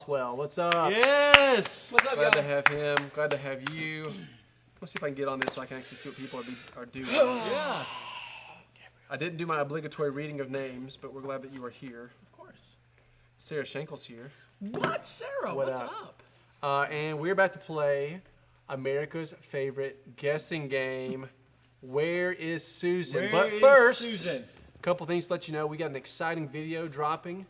Well, what's up? Yes! What's up, Glad to y'all? have him. Glad to have you. Let's see if I can get on this so I can actually see what people are doing. Yeah. I didn't do my obligatory reading of names, but we're glad that you are here. Of course. Sarah Schenkel's here. What, Sarah? What What's up? up? And we're about to play America's favorite guessing game, Where is Susan? Where But is first, Susan? a couple things to let you know. We got an exciting video dropping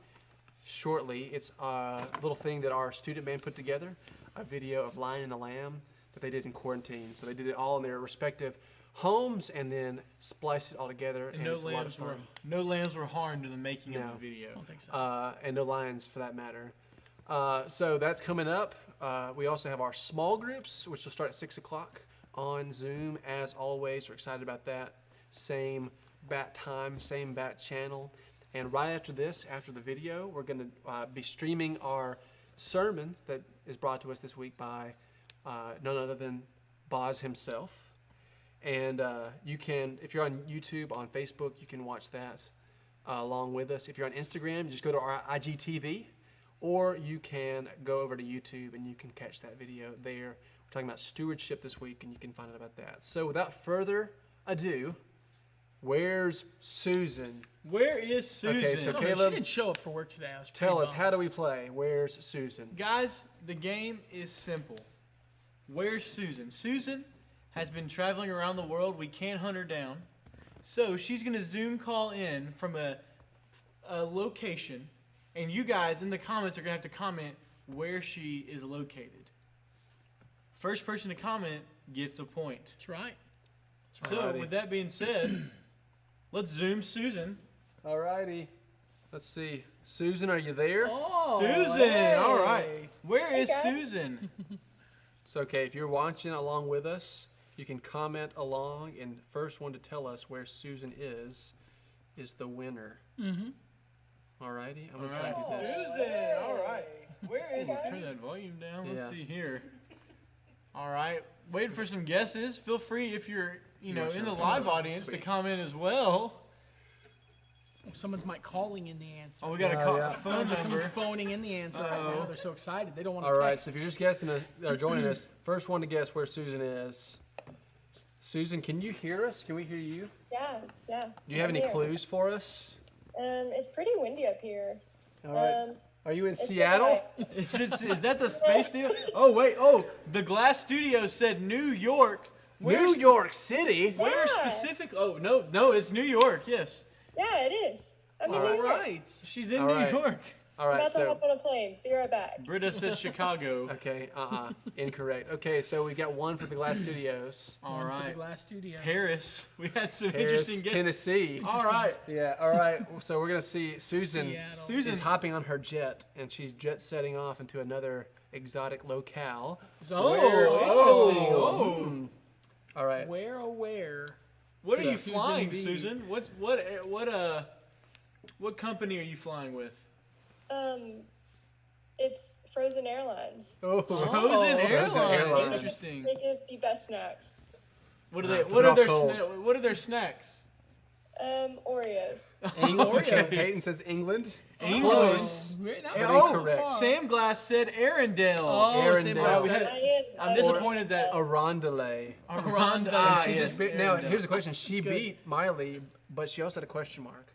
shortly. It's a little thing that our student band put together, a video of Lion and the Lamb that they did in quarantine. So they did it all in their respective homes and then spliced it all together, and it's a lot of fun. No lambs were harmed in the making No. of the video. I don't think so. And no lions for that matter. So that's coming up. We also have our small groups, which will start at 6 o'clock on Zoom. As always, we're excited about that. Same bat time, same bat channel. And right after this, after the video, we're going to be streaming our sermon that is brought to us this week by none other than Boz himself. And you can, if you're on YouTube, on Facebook, you can watch that along with us. If you're on Instagram, just go to our IGTV, or you can go over to YouTube and you can catch that video there. We're talking about stewardship this week, and you can find out about that. So without further ado, where's Susan? Where is Susan? Okay, so No, Caleb, she didn't show up for work today. I was tell pretty us, bummed. how do we play? Where's Susan? Guys, the game is simple. Where's Susan? Susan has been traveling around the world. We can't hunt her down. So she's going to Zoom call in from a location, and you guys in the comments are going to have to comment where she is located. First person to comment gets a point. That's right. So Alrighty. with that being said, let's Zoom Susan. Alrighty. Let's see. Susan, are you there? Oh, Susan, hey. all right. Where is guys. Susan? It's okay. If you're watching along with us, you can comment along, and the first one to tell us where Susan is the winner. Mm-hmm. Alrighty. I'm All going to try right. to do this. Susan, all right. Where is? Okay. Turn that volume down. Yeah. Let's see here. All right. Waiting for some guesses. Feel free if you're, in want the your live opinion? audience to Sweet. comment as well. Someone's might calling in the answer. Oh, we got a Oh, call. yeah. Phone Sounds like number. someone's phoning in the answer right Uh-oh. now. They're so excited. They don't want to Alright, text. so if you're just guessing or joining us, first one to guess where Susan is. Susan, can you hear us? Can we hear you? Yeah. Do you have I'm any here. clues for us? It's pretty windy up here. Alright. Are you in it's Seattle? Is that the space deal? Oh, wait. Oh, the Glass Studio said New York. New York City? Where Yeah. specific? Oh, no, it's New York. Yes. Yeah, it is. I'm in All New All York. right. She's in All New right. York. I'm Alright, about to so. hop on a plane. Be right back. Britta said Chicago. Okay, incorrect. Okay, so we got one for the Glass Studios. All One for the right. Glass Studios. Paris. We had some Paris, interesting guesses. Tennessee. All right. Yeah, alright. So we're going to see Susan. Seattle. Susan. Is hopping on her jet, and she's jet setting off into another exotic locale. Oh, Where- interesting. oh. Oh. All right. Where, oh, where? What are you Susan flying, B. Susan? What company are you flying with? It's Frozen Airlines. Oh, Frozen Airlines. Airlines. Interesting. They give the best snacks. What are they? It's What are all their cold. What are their snacks? Oreos. England. Oreos. Peyton says England. England. Close. That But was incorrect. far. Sam Glass said Arendelle. Oh, Arendelle. Sam Wow, Glass we said had- it. I'm disappointed that Arondale. Aranda. And She just beat, now Arendelle. here's the question. She That's good. beat Miley, but she also had a question mark.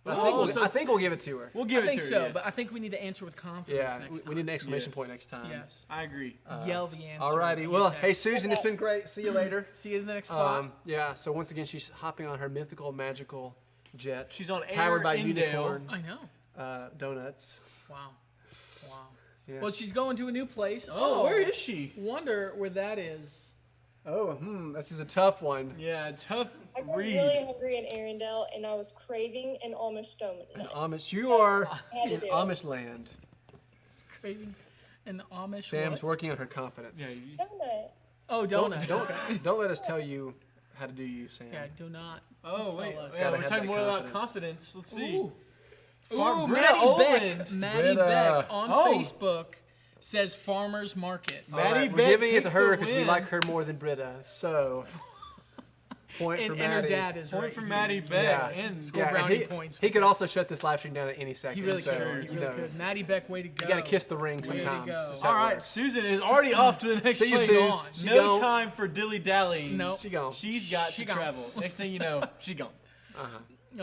But Oh, so I think we'll give it to her. We'll give I it think to her. so, yes. but I think we need to answer with confidence Yeah, next we time. need an exclamation Yes. point next time. Yes. I agree. Yell the answer. Alrighty. via Well, text. hey Susan, it's been great. See you later. See you in the next spot. Yeah. So once again, she's hopping on her mythical, magical jet. She's on powered by Arendelle. unicorn I know. donuts. Wow. Yeah. Well, she's going to a new place. Oh, where is she? Wonder where that is. Oh, this is a tough one. Yeah, tough I got read. really hungry in Arendelle, and I was craving an Amish donut. In Amish, you are had to in do it. Amish land. It's crazy. An Amish Sam's what? working on her confidence. Yeah, you- Donut. Oh, donut. Don't let us tell you how to do you, Sam. Yeah, do not. Oh Tell wait, us. yeah, Gotta we're have talking that more about confidence. confidence. Let's see. Ooh. Farm- Ooh, Britta Maddie Beck. Oland. Maddie Britta. Beck on Oh. Facebook says farmers market. All Maddie right, we're Beck giving it to takes her the because we win. like her more than Britta. So Point for And her Maddie. dad is Point right for here. Maddie Beck. Yeah. And Score Yeah, brownie he, points. he could also shut this live stream down at any second. He really so, could. He you really know, could. Maddie Beck, way to go. You got to kiss the ring Way to sometimes. go. is how all it right, works. Susan is already off to the next See you, place. Suze. She No gone. time for dilly-dallying. Nope. She gone. She's got She to gone. travel. Next thing you know, she gone.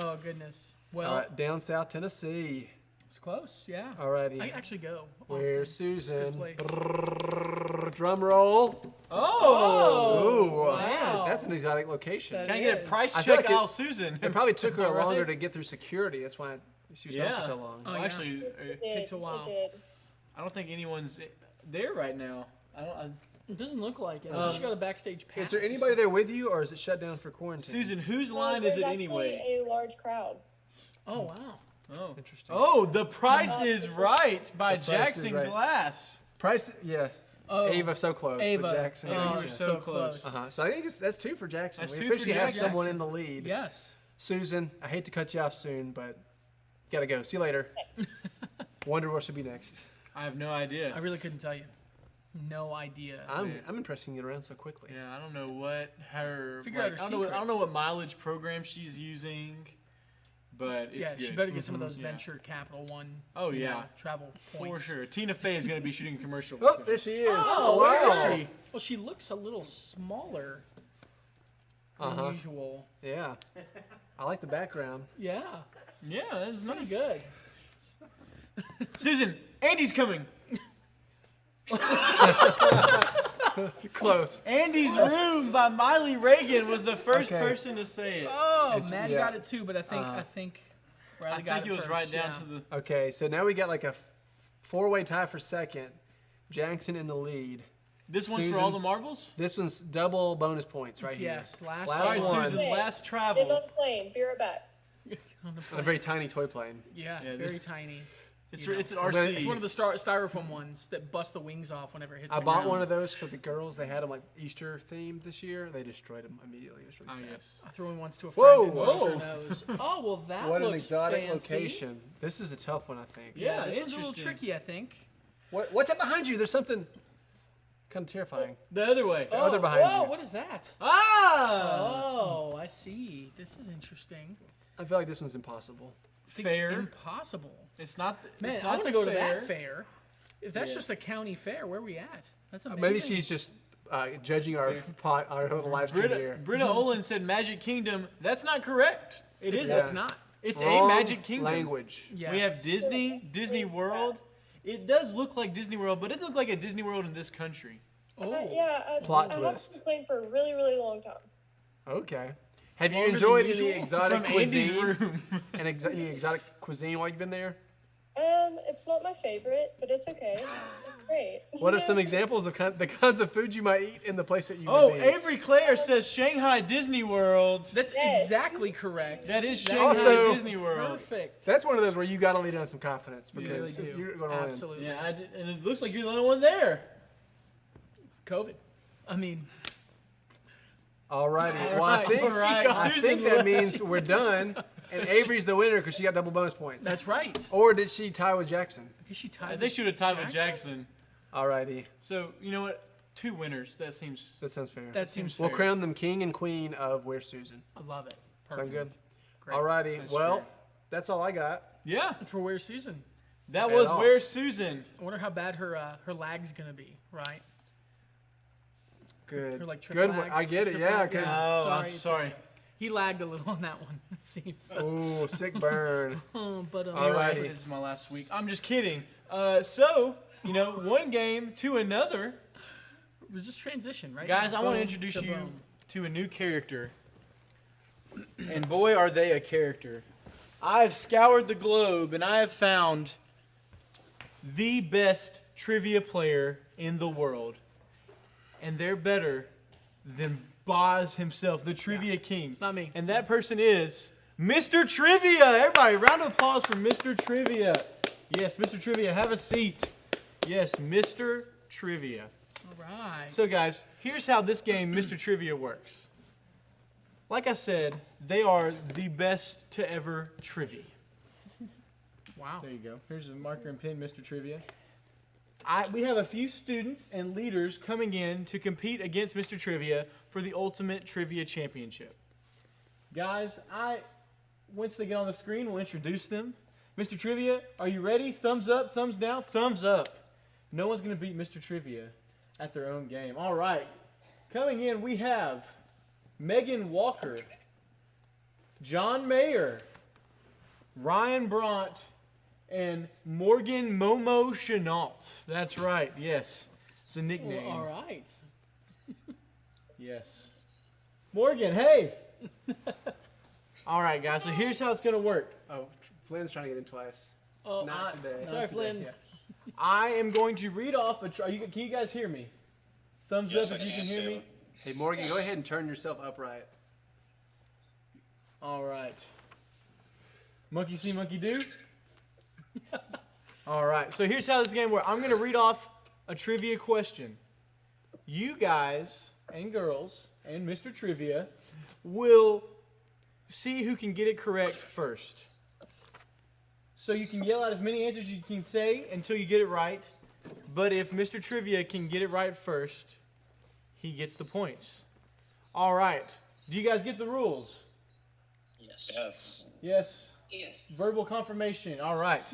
Oh, goodness. Well, All right, down south Tennessee. it's close, yeah. Alrighty. I actually go. Where's often. Susan? place. Brrrr, drum roll. Oh! Ooh, wow. that's an exotic location. That Can I get a is. price I feel check, like Al Susan? It probably took her Am I right? longer to get through security. That's why she was gone for so long. Oh, Well, yeah. actually, It Takes a did, while. It did. I don't think anyone's there right now. It doesn't look like it. Um, she got a backstage pass. Is there anybody there with you, or is it shut down for quarantine? Susan, whose No, line is there's it actually anyway? a large crowd. Oh, wow. Oh. Interesting. Oh, The Price is Right by The Price is Jackson Right. Glass. Price, yeah. Oh, Ava, so close. Ava. But Jackson. Ava, Oh, you yeah. were so close. So I think that's 2 for Jackson. That's We 2 for officially have Jackson. someone in the lead. Yes. Susan, I hate to cut you off soon, but gotta go. See you later. Wonder what should be next. I have no idea. I really couldn't tell you. No idea. I'm impressed you can get around so quickly. Yeah, I don't know what her. Figure out her I don't know secret. I don't know what mileage program she's using, but it's yeah, good. she better get some of those Yeah. venture capital one. Oh, you yeah. know, travel For points. sure. Tina Fey is going to be shooting a commercial. Oh, with there her. she is. Oh, wow. where is she? Well, she looks a little smaller than Uh-huh. usual. Yeah. I like the background. Yeah, Yeah, that's pretty nice. good. Susan, Andy's coming. Close. Andy's Room by Miley Reagan was the first Okay. person to say it. Oh, It's- Maddie yeah. got it too, but I think Riley I got think it it was first, right down yeah. to the. Okay, so now we got like a 4-way tie for second. Jackson in the lead. This one's Susan. for all the marbles. This one's double bonus points right Yes, here. last All Last right, one. Susan, last Get travel. on the plane. Be right back. On the On a plane. very tiny toy plane. Yeah, Yeah, very tiny. It's you know. it's an But RC. It's one of the styrofoam ones that bust the wings off whenever it hits I the bought ground. one of those for the girls. They had them like Easter themed this year. They destroyed them immediately. It was really Ah, sad. yes. I threw in once to a Whoa, friend and whoa. broke her nose. Oh, well, that What an looks exotic fancy. location. This is a tough one, I think. Yeah, This one's a little interesting. tricky, I think. What's up behind you? There's something kind of terrifying. The other way. Oh, other behind whoa, you. what is that? Ah! Oh, I see. This is interesting. I feel like this one's impossible. I think Fair. It's impossible. It's not. Man, it's I not want to the go to fair. that fair. If that's Yeah. just a county fair, where are we at? That's amazing. Maybe she's just judging our little live stream here. Britta Olin said Magic Kingdom. That's not correct. It It's, isn't. it's not. It's Wrong a Magic Kingdom. language. Yes. We have Disney, Disney Is World. It does look like Disney World, but it doesn't look like a Disney World in this country. Oh. Yeah. Plot I twist. haven't played for a really, really long time. Okay. Have you Longer than enjoyed any usual? exotic From Andy's cuisine? room. Any exotic cuisine while you've been there? It's not my favorite, but it's okay. It's great. What are some examples of the kinds of food you might eat in the place that you Oh, would be? Avery Clare says Shanghai Disney World. That's Yes. exactly correct. That is That Shanghai Also- Disney World. Perfect. That's one of those where you got to lead on some confidence You because really do. you're going to Absolutely. Yeah, and it looks like you're the only one there. COVID. I mean, Alrighty. All Well, right, I think, all right. I Susan think that left. means we're done, and Avery's the winner because she got double bonus points. that's right. Or did she tie with Jackson? Because she tied. I think she would have tied with Jackson. Alrighty. So, you know what? 2 winners. That seems. That sounds fair. That seems We'll fair. crown them king and queen of Where's Susan. I love it. Sound Perfect. good? Great. Alrighty. That's Well, true. that's all I got. Yeah, For Where's Susan? that At was all. Where's Susan. I wonder how bad her lag's gonna be. Right. Good. Her like trip Good. lag. I get it. trip Yeah. lag, 'Cause Oh, sorry. I'm it's sorry. just- he lagged a little on that one. It seems. Ooh, sick burn. But Alrighty. Anyway, this is my last week. I'm just kidding. So, you know, one game to another. it was just transition, right? Guys, I want to Boom introduce you boom. to a new character. And boy, are they a character. I've scoured the globe and I have found the best trivia player in the world. And they're better than Boz himself, the trivia king. It's not me. And that person is Mr. Trivia. Everybody, round of applause for Mr. Trivia. Yes, Mr. Trivia, have a seat. Yes, Mr. Trivia. All right. So, guys, here's how this game, Mr. Trivia, works. Like I said, they are the best to ever trivia. wow. There you go. Here's a marker and pen, Mr. Trivia. We have a few students and leaders coming in to compete against Mr. Trivia for the Ultimate Trivia Championship. Guys, once they get on the screen, we'll introduce them. Mr. Trivia, are you ready? Thumbs up, thumbs down, thumbs up. No one's going to beat Mr. Trivia at their own game. All right. Coming in, we have Megan Walker, John Mayer, Ryan Brandt, and Morgan Momo Chenault. That's right. Yes. It's a nickname. Well, all right. Yes. Morgan, hey. All right, guys. So here's how it's going to work. Oh, Flynn's trying to get in twice. Oh, Not today. sorry, Flynn. I am going to read off can you guys hear me? Thumbs Yes, up I if you can hear Caleb. me. Hey, Morgan, go ahead and turn yourself upright. All right. Monkey see, monkey do. All right. So here's how this game works. I'm going to read off a trivia question. You guys and girls and Mr. Trivia will see who can get it correct first. So you can yell out as many answers as you can say until you get it right. But if Mr. Trivia can get it right first, he gets the points. All right. Do you guys get the rules? Yes. Yes. Yes. Verbal confirmation. All right.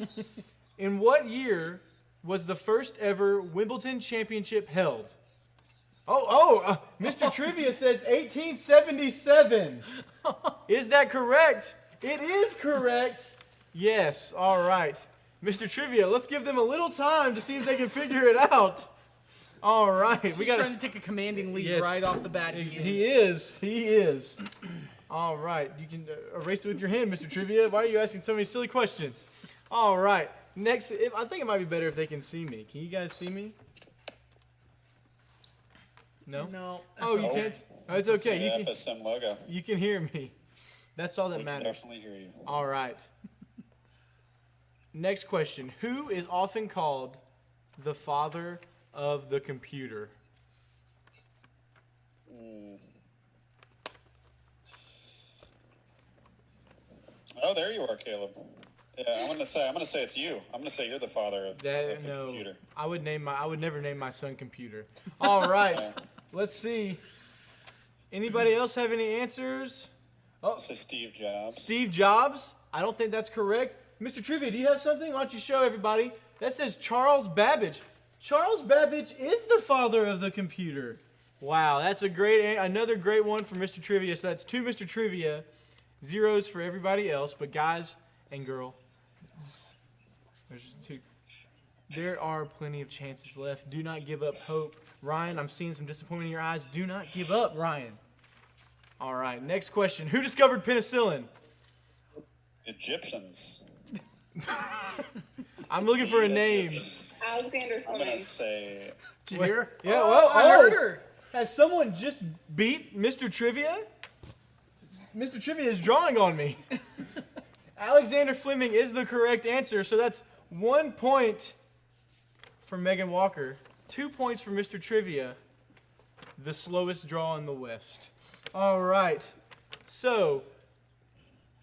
In what year was the first ever Wimbledon championship held? Mr. Trivia says 1877. Is that correct? It is correct. Yes. All right. Mr. Trivia, let's give them a little time to see if they can figure it out. All right. He's trying to take a commanding lead Yes. right off the bat. He is. All right. You can erase it with your hand, Mr. Trivia. Why are you asking so many silly questions? All right. Next, I think it might be better if they can see me. Can you guys see me? No? No. Oh, you okay. can't? Oh, it's See okay. the FSM logo. You can hear me. That's all that We can matters. definitely hear you. All right. Next question. Who is often called the father of the computer? Oh, there you are, Caleb. Yeah, I'm gonna say it's you. I'm gonna say you're the father of the computer. I would never name my son computer. All right. Let's see. Anybody else have any answers? Say Steve Jobs. Steve Jobs? I don't think that's correct. Mr. Trivia, do you have something? Why don't you show everybody? That says Charles Babbage. Charles Babbage is the father of the computer. Wow, that's another great one for Mr. Trivia. So that's 2 Mr. Trivia, 0s for everybody else. But guys and girl, there's 2. There are plenty of chances left. Do not give up hope. Ryan, I'm seeing some disappointment in your eyes. Do not give up, Ryan. All right, next question. Who discovered penicillin? Egyptians. I'm looking for a name. Alexander I'm Fleming. gonna say Did you hear? Yeah, well, I heard her. Has someone just beat Mr. Trivia? Mr. Trivia is drawing on me. Alexander Fleming is the correct answer, so that's 1 point for Megan Walker, 2 points for Mr. Trivia, the slowest draw in the West. All right, so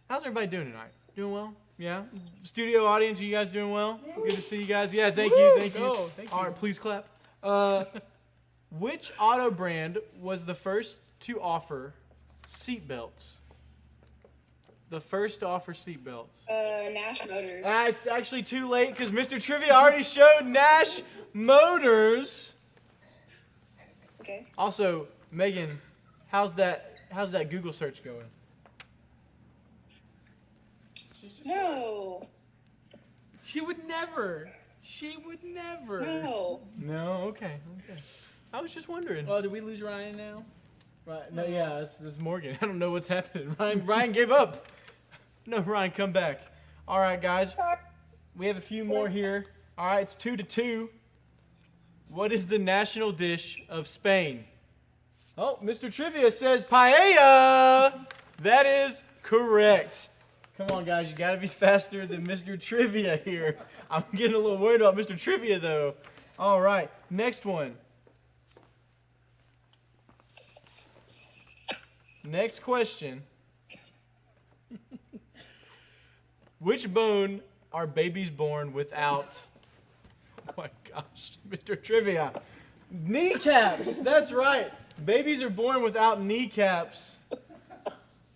how's everybody doing tonight? Doing well? Yeah? Studio audience, you guys doing well? Good to see you guys. Yeah, thank you. Oh, thank you. All right, please clap. Which auto brand was the first to offer seatbelts? The first to offer seatbelts. Nash Motors. It's actually too late because Mr. Trivia already showed Nash Motors. Okay. Also, Megan, how's that Google search going? No. She would never. No. No, okay. I was just wondering. Well, did we lose Ryan now? Right, no, yeah, it's Morgan. I don't know what's happening. Ryan gave up. No, Ryan, come back. All right, guys. We have a few more here. All right, it's 2-2. What is the national dish of Spain? Oh, Mr. Trivia says paella. That is correct. Come on, guys. You got to be faster than Mr. Trivia here. I'm getting a little worried about Mr. Trivia, though. All right, next one. Next question. Which bone are babies born without? Oh my gosh, Mr. Trivia. Kneecaps. That's right. Babies are born without kneecaps.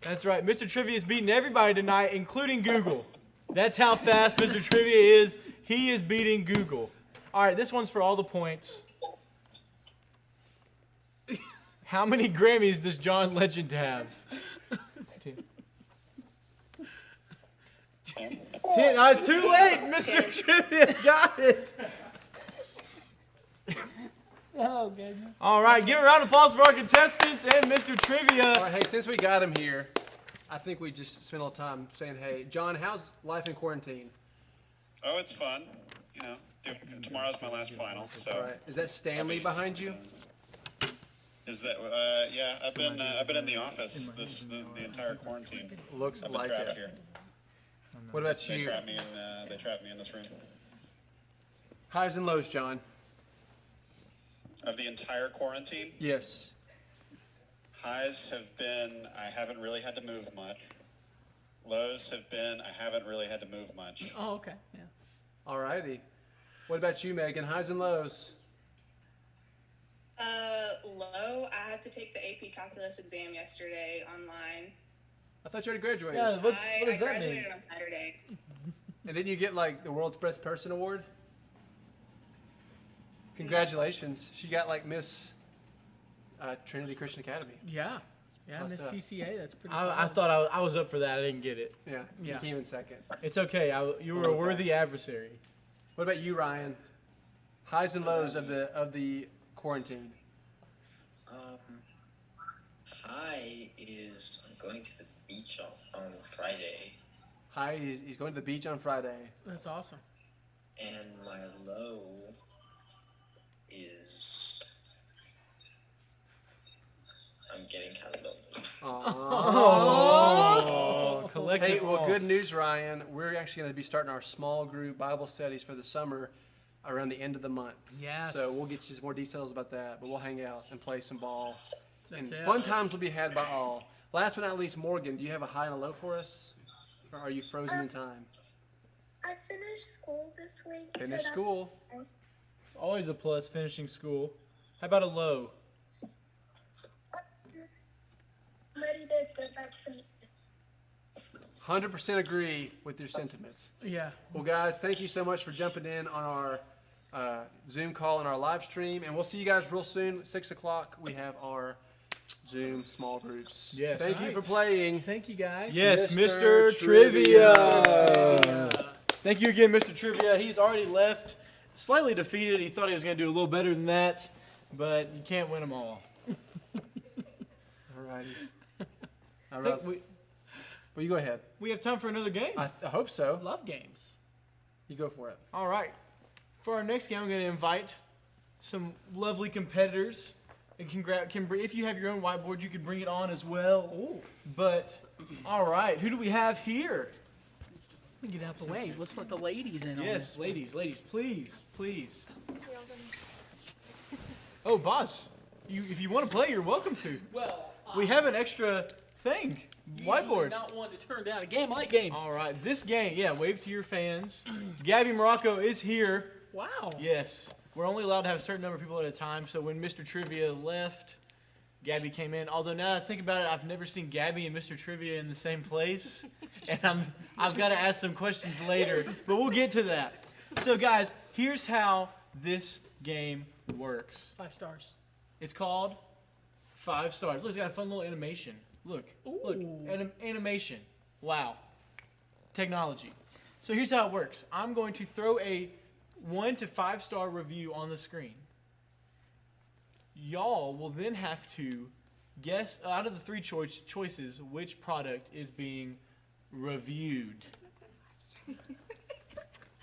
That's right. Mr. Trivia is beating everybody tonight, including Google. That's how fast Mr. Trivia is. He is beating Google. All right, this one's for all the points. How many Grammys does John Legend have? 10. 10. Oh, it's too late. Mr. Trivia got it. Oh, goodness. All right, give a round of applause for our contestants and Mr. Trivia. All right, hey, since we got him here, I think we just spent a little time saying, hey, John, how's life in quarantine? Oh, it's fun. You know, tomorrow's my last final. So. All right. Is that Stanley behind you? Is that? Yeah, I've been in the office the entire quarantine. Looks I've been like trapped it. here. What about They you? trapped me in this room. Highs and lows, John. Of the entire quarantine, Yes. highs have been I haven't really had to move much. Lows have been I haven't really had to move much. Oh, okay. Yeah. All righty. What about you, Megan? Highs and lows? Low. I had to take the AP Calculus exam yesterday online. I thought you already graduated. Yeah, what I does that graduated mean? on Saturday. And then you get like the world's best person award? Congratulations. She got like Miss Trinity Christian Academy. Yeah. Yeah, Must Miss have. TCA, that's pretty I solid. thought I was up for that. I didn't get it. Yeah. You Yeah. came in second. It's okay. You were a worthy adversary. What about you, Ryan? Highs and lows of the quarantine. I is going to the beach on Friday, Hi, he's going to the beach on Friday. That's awesome. and my low is I'm getting kind of lonely. Oh, collective. Hey, well, awe. good news, Ryan. We're actually going to be starting our small group Bible studies for the summer around the end of the month. Yes. So we'll get you some more details about that, but we'll hang out and play some ball. That's and it. fun times will be had by all. Last but not least, Morgan, do you have a high and a low for us? Or are you frozen in time? I finished school this week. Finish school. It's always a plus finishing school. How about a low? I'm ready to go back to 100% agree with your sentiments. Yeah. Well, guys, thank you so much for jumping in on our Zoom call and our live stream. And we'll see you guys real soon. 6 o'clock, we have our Zoom small groups. Yes. Thank you for Nice. playing. Thank you, guys. Yes, Mr. Mr. Trivia. Trivia. Thank you again, Mr. Trivia. He's already left slightly defeated. He thought he was going to do a little better than that, but you can't win them all. All righty. All I right. think Well, you go ahead. we have time for another game. I hope so. Love games. You go for it. All right. For our next game, I'm going to invite some lovely competitors. And if you have your own whiteboard, you could bring it on as well. Ooh. But, all right. Who do we have here? Let me get out the way. Let's let the ladies in on Yes, this. ladies, please. Oh, boss. If you want to play, you're welcome to. Well, We have an extra thing. Whiteboard. Not one to turn down a game. I like games. All right, this game, wave to your fans. Gabby Morocco is here. Wow. Yes, we're only allowed to have a certain number of people at a time. So when Mr. Trivia left, Gabby came in. Although now that I think about it, I've never seen Gabby and Mr. Trivia in the same place, and I've got to ask some questions later. But we'll get to that. So guys, here's how this game works. 5 stars. It's called 5 Stars. Look, it's got a fun little animation. Look, Ooh. animation. Wow. Technology. So here's how it works. I'm going to throw a 1 to 5 star review on the screen. Y'all will then have to guess out of the 3 choices which product is being reviewed.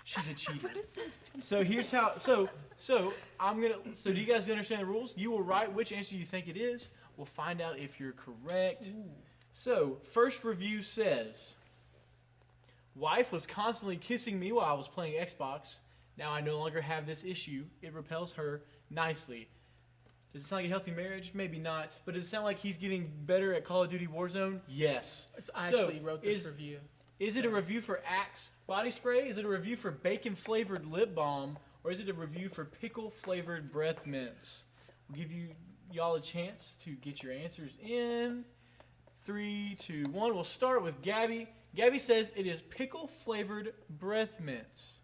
She's a cheater. So here's how. So I'm gonna. So do you guys understand the rules? You will write which answer you think it is. We'll find out if you're correct. So first review says, wife was constantly kissing me while I was playing Xbox. Now I no longer have this issue. It repels her nicely. Does it sound like a healthy marriage? Maybe not. But does it sound like he's getting better at Call of Duty Warzone? Yes. I actually wrote this review. Is it a review for Axe body spray? Is it a review for bacon flavored lip balm? Or is it a review for pickle flavored breath mints? We'll give y'all a chance to get your answers in. 3, 2, 1. We'll start with Gabby. Gabby says it is pickle-flavored breath mints.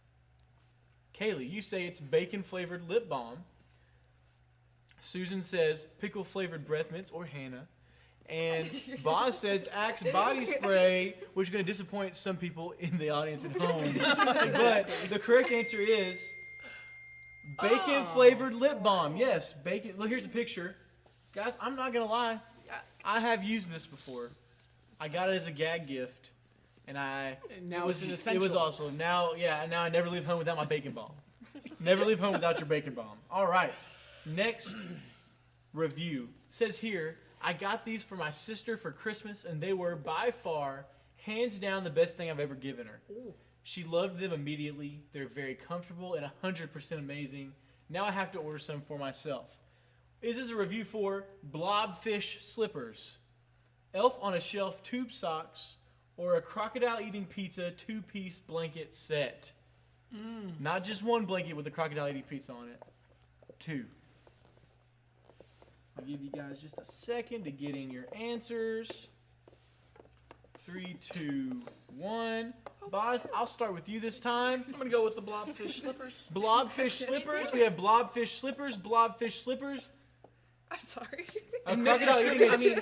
Kaylee, you say it's bacon-flavored lip balm. Susan says pickle-flavored breath mints, or Hannah. And Boz says Axe body spray, which is going to disappoint some people in the audience at home. But the correct answer is bacon-flavored lip balm. Yes, bacon. Look, here's a picture. Guys, I'm not going to lie. I have used this before. I got it as a gag gift. And now it's an essential. It was also, now I never leave home without my bacon balm. Never leave home without your bacon balm. All right. Next review. Says here, I got these for my sister for Christmas, and they were by far, hands down, the best thing I've ever given her. Ooh. She loved them immediately. They're very comfortable and 100% amazing. Now I have to order some for myself. Is this a review for Blobfish Slippers, Elf on a Shelf tube socks, or a crocodile eating pizza 2-piece blanket set? Not just one blanket with a crocodile eating pizza on it. 2. I'll give you guys just a second to get in your answers. 3, 2, 1. Boz, I'll start with you this time. I'm gonna go with the blobfish slippers. Blobfish slippers. We have blobfish slippers. Blobfish slippers. I'm sorry. A crocodile eating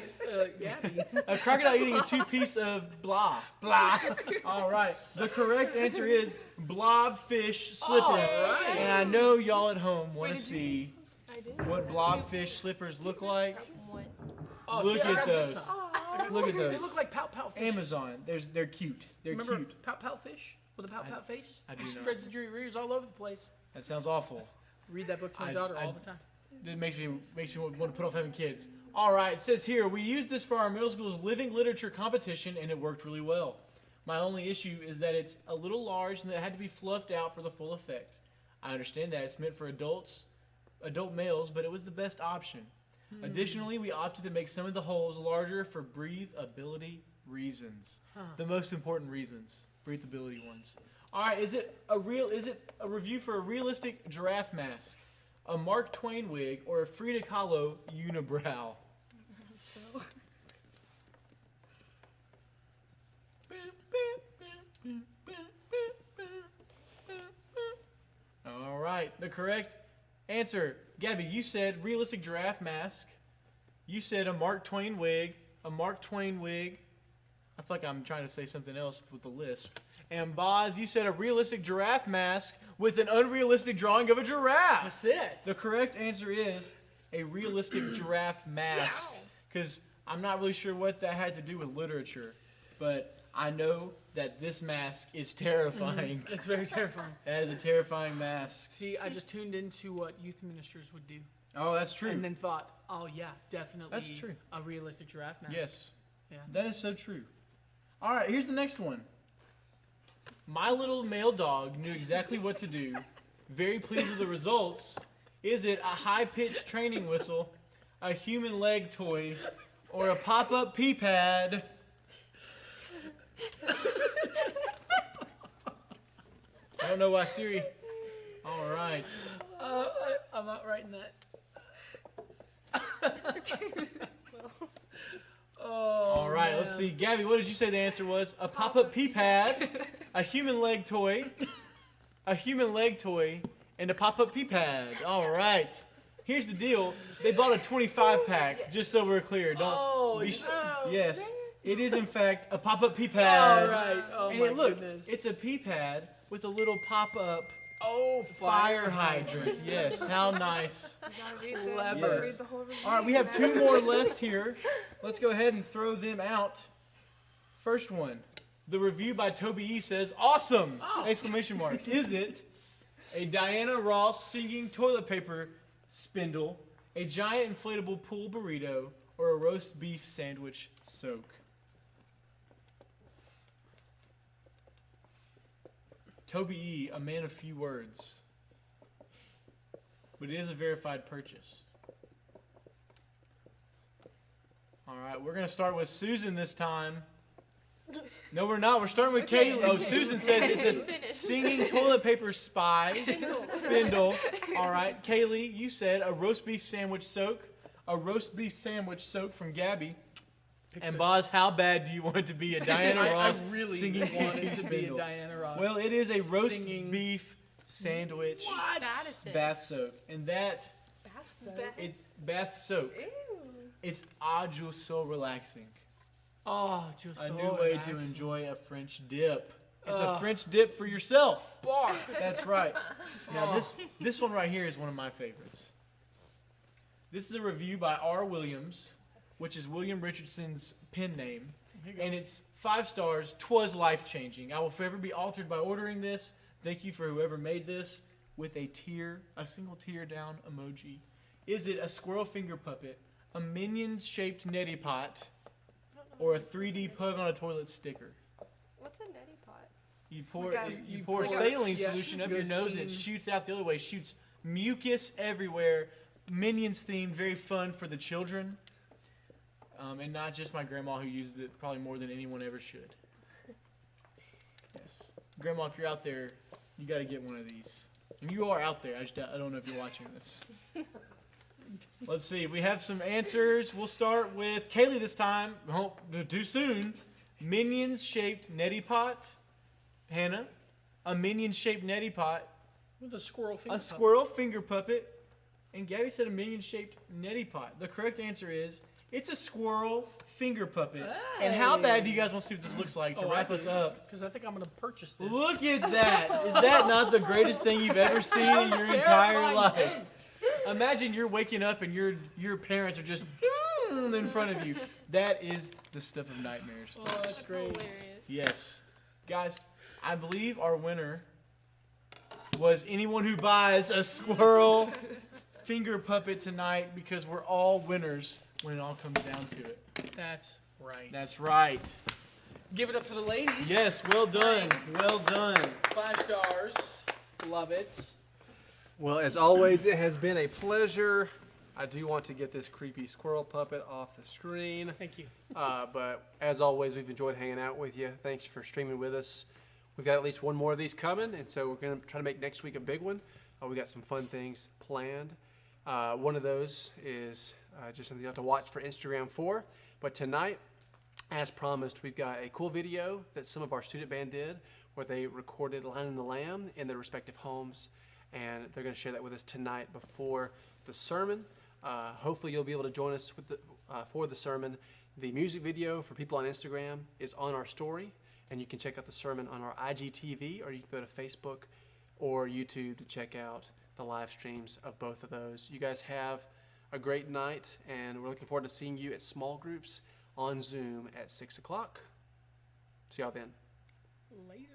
Gabby. a crocodile eating a 2-piece of blah. Blah. All right. The correct answer is blobfish slippers. right. And I know y'all at home want to did you see I did. what blobfish slippers look like. One. Oh, Look see, I at got those. some. Look at They those. look like pout pout fish. Amazon. They're cute. They're Remember cute. pout pout fish with a pout pout face? I do not. Spreads the reviews all over the place. That sounds awful. Read that book to my I- daughter I- all the time. It makes me want to put off having kids. All right, it says here, we used this for our middle school's living literature competition, and it worked really well. My only issue is that it's a little large and that it had to be fluffed out for the full effect. I understand that it's meant for adult males, but it was the best option. Additionally, we opted to make some of the holes larger for breathability reasons. The most important reasons, breathability ones. All right, is it a review for a realistic giraffe mask, a Mark Twain wig, or a Frida Kahlo unibrow? All right, the correct answer. Gabby, you said realistic giraffe mask. You said a Mark Twain wig. A Mark Twain wig. I feel like I'm trying to say something else with the lisp. And Boz, you said a realistic giraffe mask with an unrealistic drawing of a giraffe. That's it. The correct answer is a realistic giraffe mask. Because I'm not really sure what that had to do with literature. But I know that this mask is terrifying. It's very terrifying. That is a terrifying mask. See, I just tuned into what youth ministers would do. Oh, that's true. And then thought, oh yeah, definitely That's true. a realistic giraffe mask. Yes. Yeah. That is so true. All right, here's the next one. My little male dog knew exactly what to do. Very pleased with the results. Is it a high-pitched training whistle, a human leg toy, or a pop-up pee pad? I don't know why Siri. All right. I'm not writing that. All right, let's see. Gabby, what did you say the answer was? A pop-up pee pad, a human leg toy, and a pop-up pee pad. All right. Here's the deal. They bought a 25-pack, just so we're clear. Yes, it is, in fact, a pop-up pee pad. All right. Oh And my look, goodness. it's a pee pad with a little pop-up Oh, fire hydrant. Yes, how nice. Clever. Yes. All right, we have 2 more left here. Let's go ahead and throw them out. First one. The review by Toby E says, awesome! Exclamation mark. Is it a Diana Ross singing toilet paper spindle, a giant inflatable pool burrito, or a roast beef sandwich soak? Toby E, a man of few words. But it is a verified purchase. All right, we're going to start with Susan this time. No, we're not. We're starting with Kayla. Oh, Susan says it's a singing toilet paper spindle. All right, Kaylee, you said a roast beef sandwich soak. A roast beef sandwich soak from Gabby. pick And the- Boz, how bad do you want it to be a Diana I Ross really singing want it Keith to be a Spindle? Diana Ross. Well, it is a roast singing- beef sandwich, What? That is it. bath soak, and that Bath it's bath soak. Ew. It's just so relaxing. Oh, just A so new way to relaxing. enjoy a French dip. It's a Ugh. French dip for yourself. Bar. That's right. Now this one right here is one of my favorites. This is a review by R. Williams, which is William Richardson's pen name, Here you go. and it's 5 stars. 'Twas life changing. I will forever be altered by ordering this. Thank you for whoever made this. With a single tear down emoji. Is it a squirrel finger puppet, a minion shaped neti pot, or a 3D pug on a toilet sticker? What's a neti pot? You pour Like you you pour pour- saline yeah, solution up goes your nose and it in. shoots out the other way. Shoots mucus everywhere. Minions themed, very fun for the children, and not just my grandma who uses it probably more than anyone ever should. Yes, Grandma, if you're out there, you got to get one of these. And you are out there. I don't know if you're watching this. Let's see. We have some answers. We'll start with Kaylee this time. Oh, too soon. Minions-shaped neti pot. Hannah, a minion-shaped neti pot. With a squirrel finger. A puppet. squirrel finger puppet. And Gabby said a minion-shaped neti pot. The correct answer is it's a squirrel finger puppet. And how bad do you guys want to see what this looks like to wrap us up? Because I think I'm gonna purchase this. Look at that. Is that not the greatest thing you've ever seen in your entire terrifying. life? Imagine you're waking up and your parents are just in front of you. That is the stuff of nightmares. Oh, that's That's great. hilarious. Yes. Guys, I believe our winner was anyone who buys a squirrel finger puppet tonight, because we're all winners when it all comes down to it. That's right. That's right. Give it up for the ladies. Yes, well done. Well done. 5 stars. Love it. Well, as always, it has been a pleasure. I do want to get this creepy squirrel puppet off the screen. Thank you. But as always, we've enjoyed hanging out with you. Thanks for streaming with us. We've got at least one more of these coming, and so we're going to try to make next week a big one. We got some fun things planned. One of those is just something you have to watch for Instagram for. But tonight, as promised, we've got a cool video that some of our student band did where they recorded Lion and the Lamb in their respective homes. And they're going to share that with us tonight before the sermon. Hopefully you'll be able to join us with for the sermon. The music video for people on Instagram is on our story, and you can check out the sermon on our IGTV, or you can go to Facebook or YouTube to check out the live streams of both of those. You guys have a great night, and we're looking forward to seeing you at small groups on Zoom at 6 o'clock. See y'all then. Later.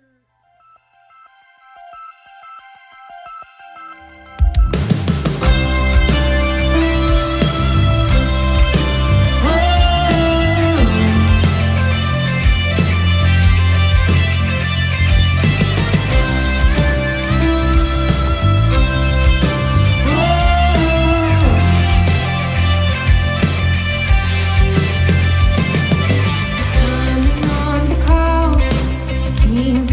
Coming on the cloud, kings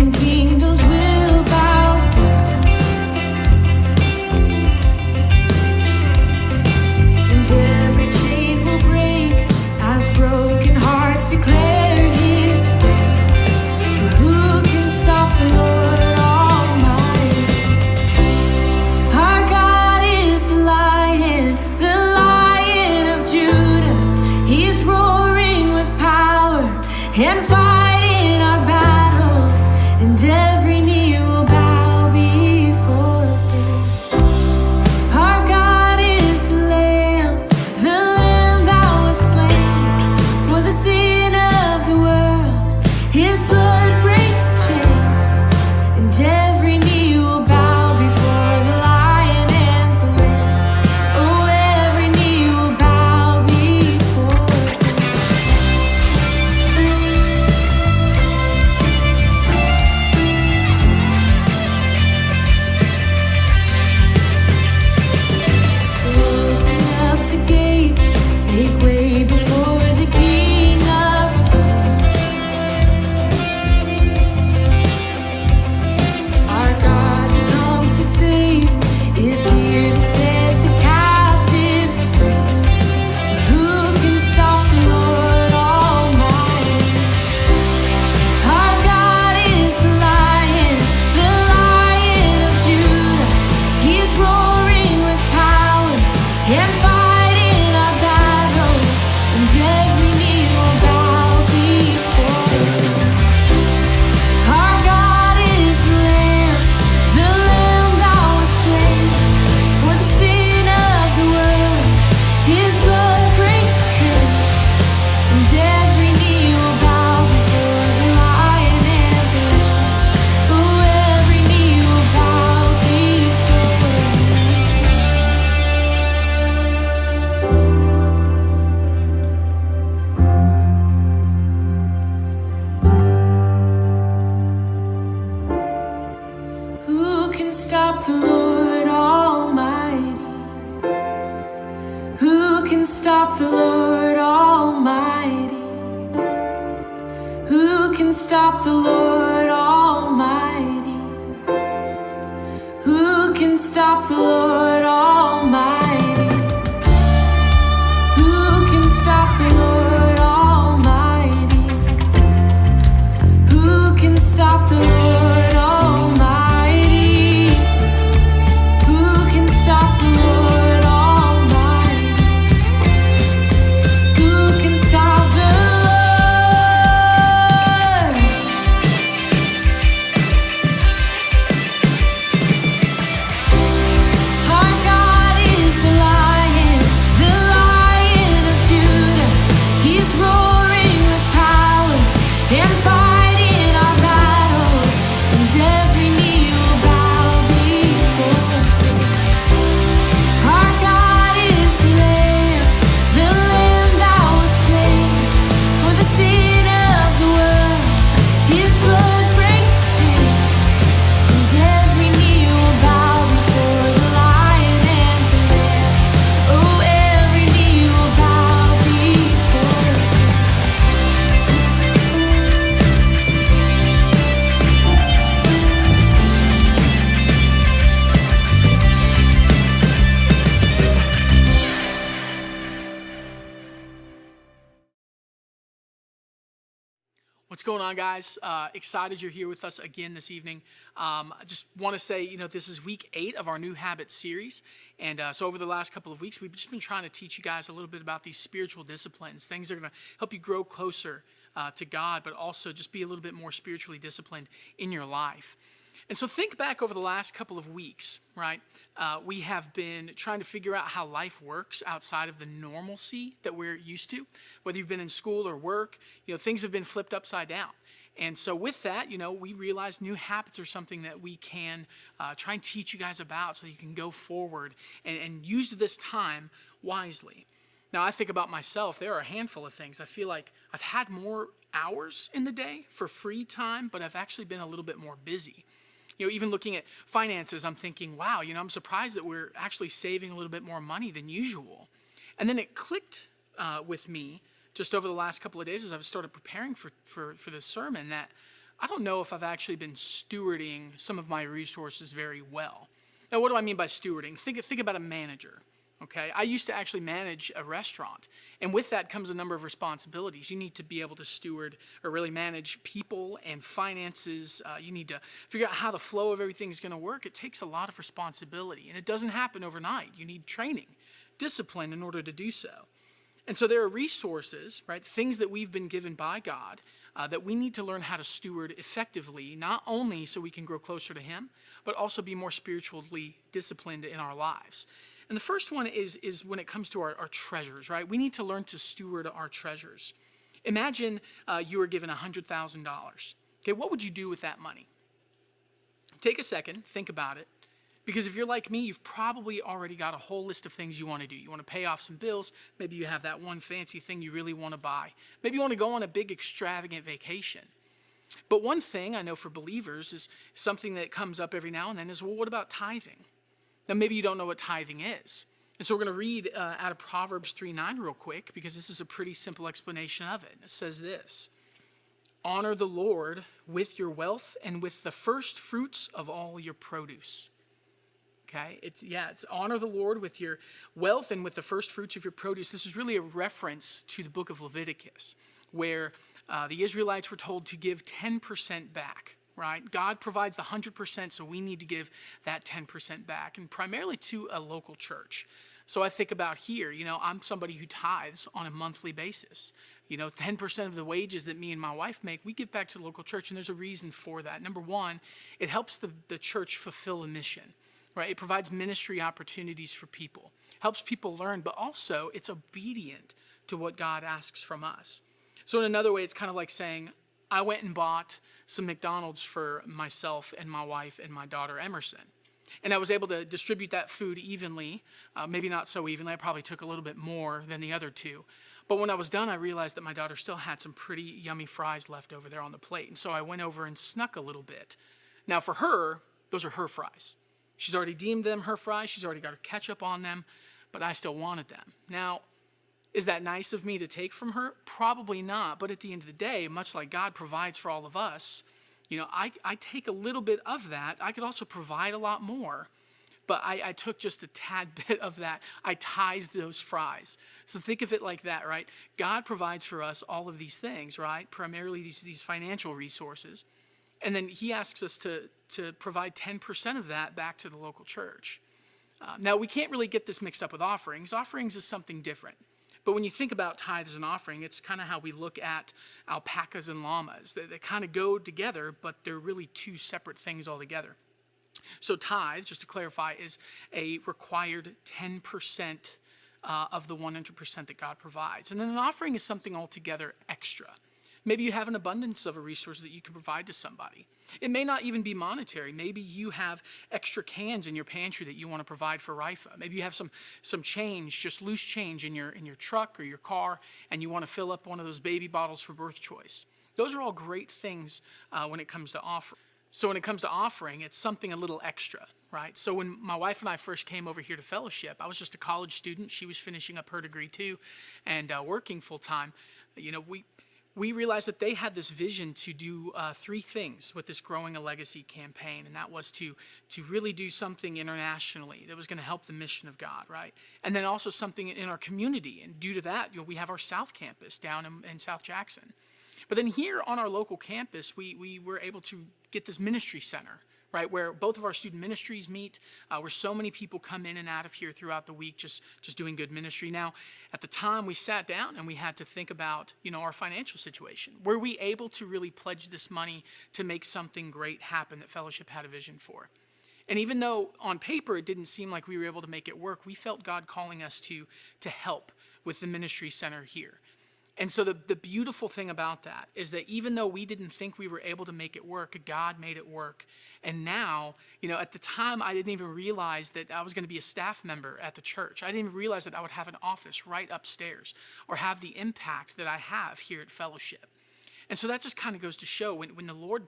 can stop the Lord Almighty? Who can stop the Lord Almighty? Who can stop the Lord Almighty? Who can stop the Lord Almighty? Who can stop the Lord Almighty? Who can stop the Lord Almighty? Who can stop the Lord? Our God is the Lion of Judah. He's roaring with power and fighting our battles, and every knee will bow before Him. Our God is the Lamb that was slain for the sin of the world. His blood breaks the chains, and every knee will bow before the Lion and the Lamb. Oh, every knee will bow before Him. What's going on, guys? Excited you're here with us again this evening. I just want to say, this is week 8 of our New Habits series. And so over the last couple of weeks, we've just been trying to teach you guys a little bit about these spiritual disciplines, things that are going to help you grow closer to God, but also just be a little bit more spiritually disciplined in your life. And so think back over the last couple of weeks, right? We have been trying to figure out how life works outside of the normalcy that we're used to. Whether you've been in school or work, things have been flipped upside down. And so with that, we realized new habits are something that we can try and teach you guys about so you can go forward and use this time wisely. Now, I think about myself, there are a handful of things. I feel like I've had more hours in the day for free time, but I've actually been a little bit more busy. Even looking at finances, I'm thinking, wow, I'm surprised that we're actually saving a little bit more money than usual. And then it clicked with me just over the last couple of days as I started preparing for this sermon that I don't know if I've actually been stewarding some of my resources very well. Now, what do I mean by stewarding? Think about a manager. Okay, I used to actually manage a restaurant, and with that comes a number of responsibilities. You need to be able to steward or really manage people and finances. You need to figure out how the flow of everything is going to work. It takes a lot of responsibility, and it doesn't happen overnight. You need training, discipline in order to do so. And so there are resources, right, things that we've been given by God that we need to learn how to steward effectively, not only so we can grow closer to Him, but also be more spiritually disciplined in our lives. And the first one is when it comes to our treasures, right? We need to learn to steward our treasures. Imagine you were given $100,000. Okay, what would you do with that money? Take a second, think about it. Because if you're like me, you've probably already got a whole list of things you want to do. You want to pay off some bills. Maybe you have that one fancy thing you really want to buy. Maybe you want to go on a big extravagant vacation. But one thing I know for believers is something that comes up every now and then is, well, what about tithing? Now, maybe you don't know what tithing is. And so we're going to read out of Proverbs 3:9 real quick, because this is a pretty simple explanation of it. It says this: honor the Lord with your wealth and with the first fruits of all your produce. Okay, it's honor the Lord with your wealth and with the first fruits of your produce. This is really a reference to the book of Leviticus, where the Israelites were told to give 10% back. Right? God provides the 100%, so we need to give that 10% back, and primarily to a local church. So I think about here, I'm somebody who tithes on a monthly basis. 10% of the wages that me and my wife make, we give back to the local church, and there's a reason for that. Number one, it helps the church fulfill a mission, right? It provides ministry opportunities for people, helps people learn, but also it's obedient to what God asks from us. So in another way, it's kind of like saying, I went and bought some McDonald's for myself and my wife and my daughter Emerson. And I was able to distribute that food evenly, maybe not so evenly. I probably took a little bit more than the other two. But when I was done, I realized that my daughter still had some pretty yummy fries left over there on the plate. And so I went over and snuck a little bit. Now for her, those are her fries. She's already deemed them her fries. She's already got her ketchup on them, but I still wanted them. Now, Is that nice of me to take from her? Probably not. But at the end of the day, much like God provides for all of us, I take a little bit of that. I could also provide a lot more. But I took just a tad bit of that. I tithed those fries. So think of it like that, right? God provides for us all of these things, right? Primarily these financial resources. And then he asks us to provide 10% of that back to the local church. Now, we can't really get this mixed up with offerings. Offerings is something different. But when you think about tithes and offering, it's kind of how we look at alpacas and llamas. They kind of go together, but they're really two separate things altogether. So tithe, just to clarify, is a required 10% of the 100% that God provides. And then an offering is something altogether extra. Maybe you have an abundance of a resource that you can provide to somebody. It may not even be monetary. Maybe you have extra cans in your pantry that you want to provide for Rifa. Maybe you have some change, just loose change in your truck or your car, and you want to fill up one of those baby bottles for birth choice. Those are all great things when it comes to offering. So when it comes to offering, it's something a little extra, right? So when my wife and I first came over here to fellowship, I was just a college student. She was finishing up her degree too and working full time. We realized that they had this vision to do three things with this Growing a Legacy campaign, and that was to really do something internationally that was going to help the mission of God, right? And then also something in our community, and due to that, we have our South Campus down in South Jackson. But then here on our local campus, we were able to get this ministry center, right, where both of our student ministries meet, where so many people come in and out of here throughout the week just doing good ministry. Now, at the time, we sat down and we had to think about, our financial situation. Were we able to really pledge this money to make something great happen that Fellowship had a vision for? And even though on paper it didn't seem like we were able to make it work, we felt God calling us to help with the ministry center here. And so the beautiful thing about that is that even though we didn't think we were able to make it work, God made it work. And now, at the time, I didn't even realize that I was going to be a staff member at the church. I didn't even realize that I would have an office right upstairs or have the impact that I have here at Fellowship. And so that just kind of goes to show when the Lord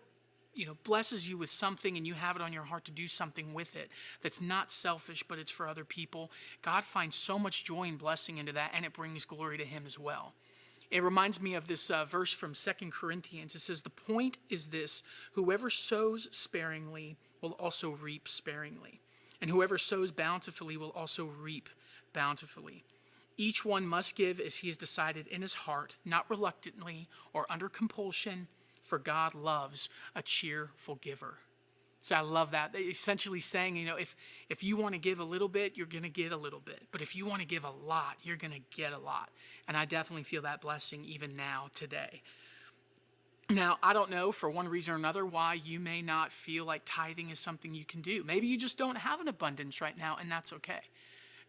blesses you with something and you have it on your heart to do something with it that's not selfish, but it's for other people, God finds so much joy and blessing into that, and it brings glory to him as well. It reminds me of this verse from 2 Corinthians. It says, "The point is this, whoever sows sparingly will also reap sparingly, and whoever sows bountifully will also reap bountifully. Each one must give as he has decided in his heart, not reluctantly or under compulsion, for God loves a cheerful giver." So I love that. Essentially saying, if you want to give a little bit, you're going to get a little bit. But if you want to give a lot, you're going to get a lot. And I definitely feel that blessing even now, today. Now, I don't know, for one reason or another, why you may not feel like tithing is something you can do. Maybe you just don't have an abundance right now, and that's okay.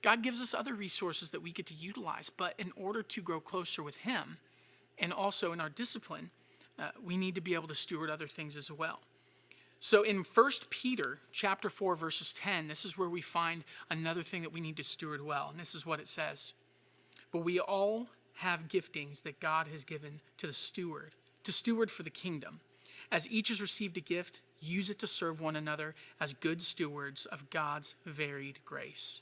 God gives us other resources that we get to utilize. But in order to grow closer with him, and also in our discipline, we need to be able to steward other things as well. So in 1 Peter chapter 4, verses 10, this is where we find another thing that we need to steward well. And this is what it says. "But we all have giftings that God has given to steward for the kingdom. As each has received a gift, use it to serve one another as good stewards of God's varied grace."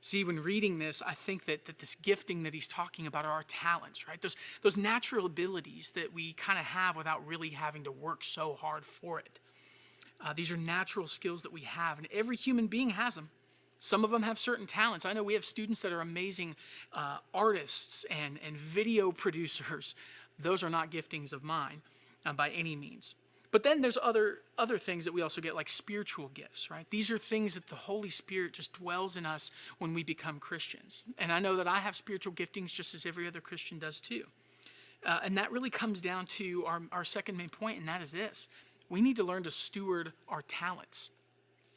See, when reading this, I think that this gifting that he's talking about are our talents, right? Those natural abilities that we kind of have without really having to work so hard for it. These are natural skills that we have, and every human being has them. Some of them have certain talents. I know we have students that are amazing artists and video producers. Those are not giftings of mine by any means. But then there's other things that we also get, like spiritual gifts, right? These are things that the Holy Spirit just dwells in us when we become Christians. And I know that I have spiritual giftings just as every other Christian does too. And that really comes down to our second main point, and that is this. We need to learn to steward our talents.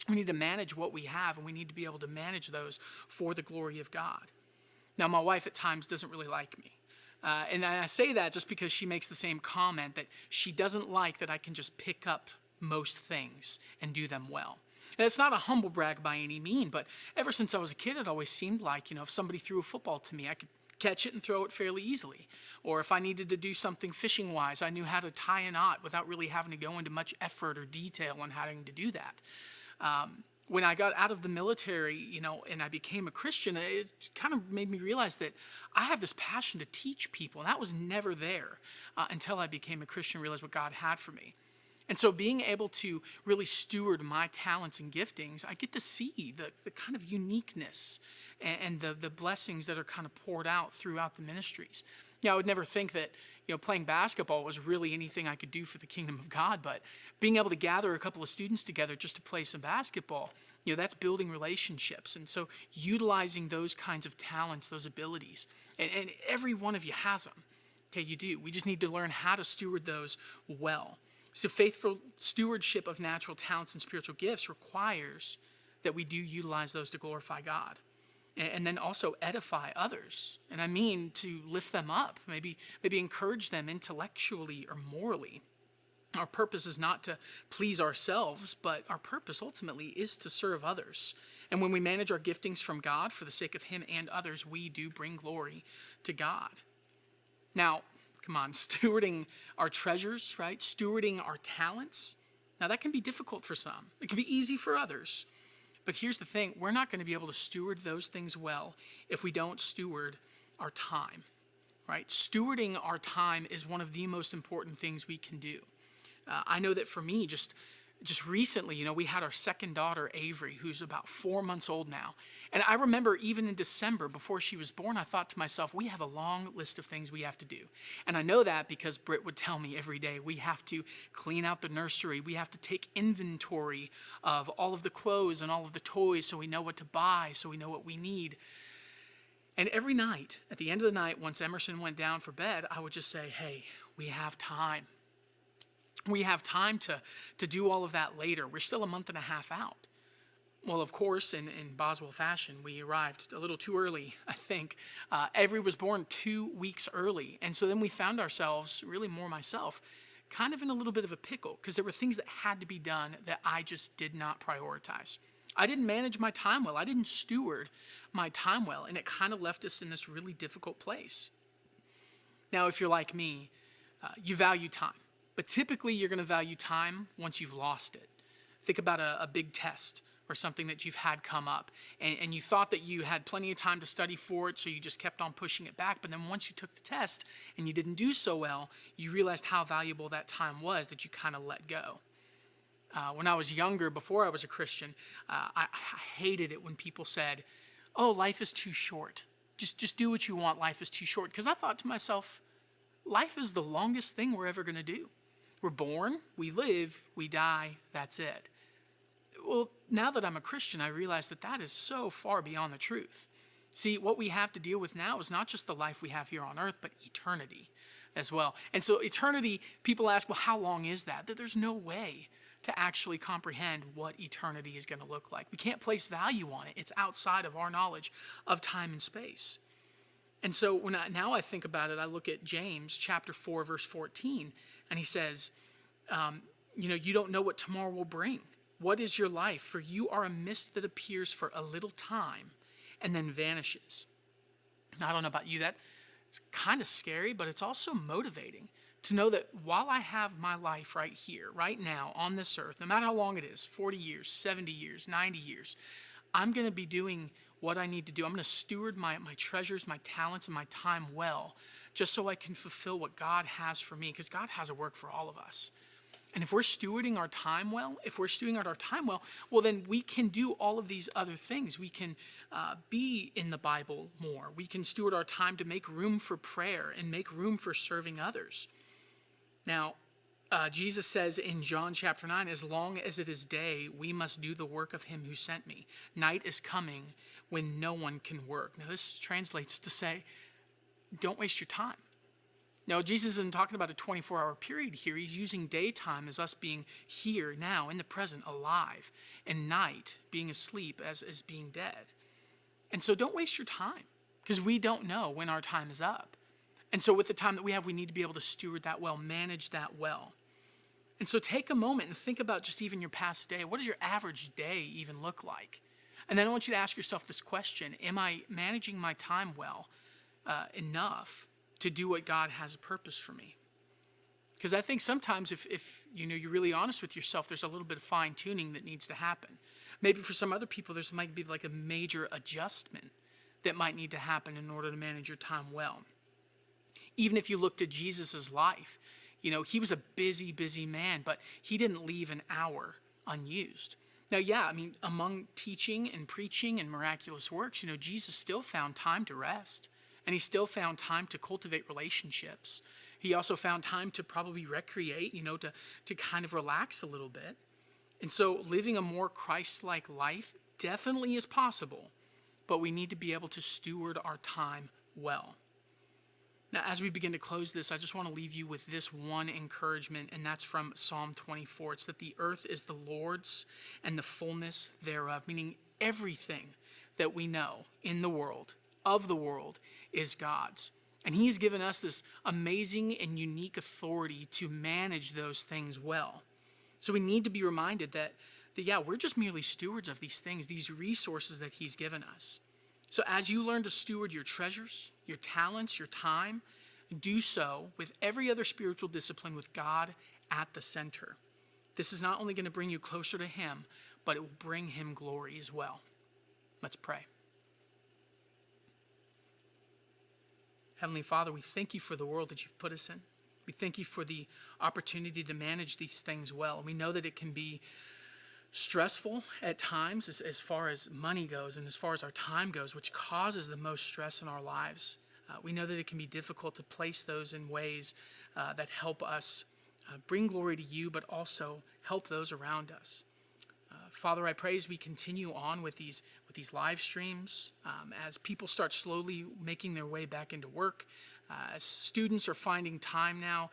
We need to manage what we have, and we need to be able to manage those for the glory of God. Now, my wife at times doesn't really like me. And I say that just because she makes the same comment that she doesn't like that I can just pick up most things and do them well. And it's not a humble brag by any mean, but ever since I was a kid, it always seemed like, if somebody threw a football to me, I could catch it and throw it fairly easily. Or if I needed to do something fishing-wise, I knew how to tie a knot without really having to go into much effort or detail on having to do that. when I got out of the military, and I became a Christian, it kind of made me realize that I have this passion to teach people, and that was never there until I became a Christian and realized what God had for me. And so being able to really steward my talents and giftings, I get to see the kind of uniqueness and the blessings that are kind of poured out throughout the ministries. I would never think that playing basketball was really anything I could do for the kingdom of God, but being able to gather a couple of students together just to play some basketball, that's building relationships. And so utilizing those kinds of talents, those abilities, and every one of you has them. Okay, you do. We just need to learn how to steward those well. So faithful stewardship of natural talents and spiritual gifts requires that we do utilize those to glorify God. And then also edify others. And I mean to lift them up, maybe encourage them intellectually or morally. Our purpose is not to please ourselves, but our purpose ultimately is to serve others. And when we manage our giftings from God for the sake of Him and others, we do bring glory to God. Now, come on, stewarding our treasures, right? Stewarding our talents. Now, that can be difficult for some. It can be easy for others. But here's the thing, we're not going to be able to steward those things well if we don't steward our time, right? Stewarding our time is one of the most important things we can do. I know that for me, just recently, we had our second daughter, Avery, who's about 4 months old now. And I remember even in December, before she was born, I thought to myself, we have a long list of things we have to do. And I know that because Britt would tell me every day, we have to clean out the nursery. We have to take inventory of all of the clothes and all of the toys so we know what to buy, so we know what we need. And every night, at the end of the night, once Emerson went down for bed, I would just say, hey, we have time. We have time to do all of that later. We're still a month and a half out. Well, of course, in Boswell fashion, we arrived a little too early, I think. Avery was born 2 weeks early. And so then we found ourselves, really more myself, kind of in a little bit of a pickle because there were things that had to be done that I just did not prioritize. I didn't manage my time well. I didn't steward my time well. And it kind of left us in this really difficult place. Now, if you're like me, you value time. But typically, you're going to value time once you've lost it. Think about a big test or something that you've had come up, and you thought that you had plenty of time to study for it, so you just kept on pushing it back. But then once you took the test and you didn't do so well, you realized how valuable that time was that you kind of let go. When I was younger, before I was a Christian, I hated it when people said, oh, life is too short. Just do what you want. Life is too short. Because I thought to myself, life is the longest thing we're ever going to do. We're born, we live, we die, that's it. Well, now that I'm a Christian, I realize that is so far beyond the truth. See, what we have to deal with now is not just the life we have here on earth, but eternity as well. And so eternity, people ask, well, how long is that? That there's no way to actually comprehend what eternity is going to look like. We can't place value on it. It's outside of our knowledge of time and space. And so now I think about it, I look at James chapter 4, verse 14, and he says, you don't know what tomorrow will bring. What is your life? For you are a mist that appears for a little time and then vanishes. Now, I don't know about you, it's kind of scary, but it's also motivating to know that while I have my life right here, right now, on this earth, no matter how long it is, 40 years, 70 years, 90 years, I'm going to be doing what I need to do. I'm going to steward my treasures, my talents, and my time well, just so I can fulfill what God has for me, because God has a work for all of us. And if we're stewarding our time well, well, then we can do all of these other things. We can be in the Bible more. We can steward our time to make room for prayer and make room for serving others. Now, Jesus says in John chapter 9, as long as it is day, we must do the work of him who sent me. Night is coming when no one can work. Now, this translates to say, don't waste your time. Now, Jesus isn't talking about a 24-hour period here. He's using daytime as us being here, now, in the present, alive, and night being asleep as being dead. And so don't waste your time, because we don't know when our time is up. And so with the time that we have, we need to be able to steward that well, manage that well. And so take a moment and think about just even your past day. What does your average day even look like? And then I want you to ask yourself this question: am I managing my time well enough to do what God has a purpose for me? Because I think sometimes if you're really honest with yourself, there's a little bit of fine tuning that needs to happen. Maybe for some other people, there's might be like a major adjustment that might need to happen in order to manage your time well. Even if you looked at Jesus' life, he was a busy, busy man, but he didn't leave an hour unused. Now, yeah, among teaching and preaching and miraculous works, Jesus still found time to rest, and he still found time to cultivate relationships. He also found time to probably recreate, to kind of relax a little bit. And so living a more Christ-like life definitely is possible, but we need to be able to steward our time well. Now, as we begin to close this, I just want to leave you with this one encouragement, and that's from Psalm 24. It's that the earth is the Lord's and the fullness thereof, meaning everything that we know in the world, of the world, is God's. And he has given us this amazing and unique authority to manage those things well. So we need to be reminded that we're just merely stewards of these things, these resources that he's given us. So as you learn to steward your treasures, your talents, your time, do so with every other spiritual discipline with God at the center. This is not only going to bring you closer to him, but it will bring him glory as well. Let's pray. Heavenly Father, we thank you for the world that you've put us in. We thank you for the opportunity to manage these things well. We know that it can be stressful at times as far as money goes and as far as our time goes, which causes the most stress in our lives. We know that it can be difficult to place those in ways that help us bring glory to you, but also help those around us. Father, I pray as we continue on with these live streams, as people start slowly making their way back into work, as students are finding time now,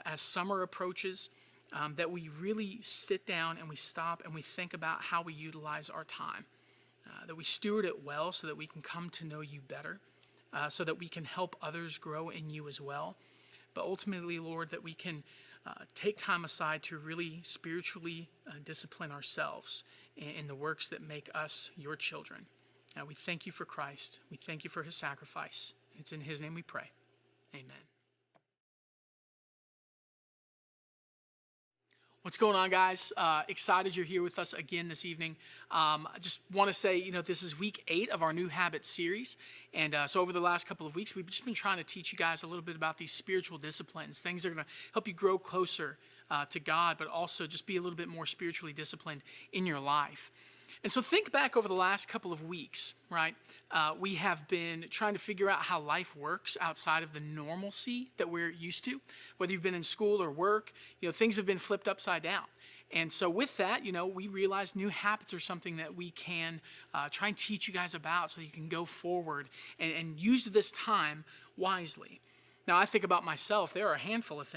as summer approaches, that we really sit down and we stop and we think about how we utilize our time, that we steward it well so that we can come to know you better, so that we can help others grow in you as well. But ultimately, Lord, that we can take time aside to really spiritually discipline ourselves in the works that make us your children. We thank you for Christ. We thank you for his sacrifice. It's in his name we pray. Amen. What's going on, guys? Excited you're here with us again this evening. I just want to say, this is week 8 of our New Habits series. And so over the last couple of weeks, we've just been trying to teach you guys a little bit about these spiritual disciplines, things that are going to help you grow closer to God, but also just be a little bit more spiritually disciplined in your life. And so think back over the last couple of weeks, right? We have been trying to figure out how life works outside of the normalcy that we're used to. Whether you've been in school or work, things have been flipped upside down. And so with that, we realized new habits are something that we can try and teach you guys about so you can go forward and use this time wisely. Now, I think about myself, there are a handful of things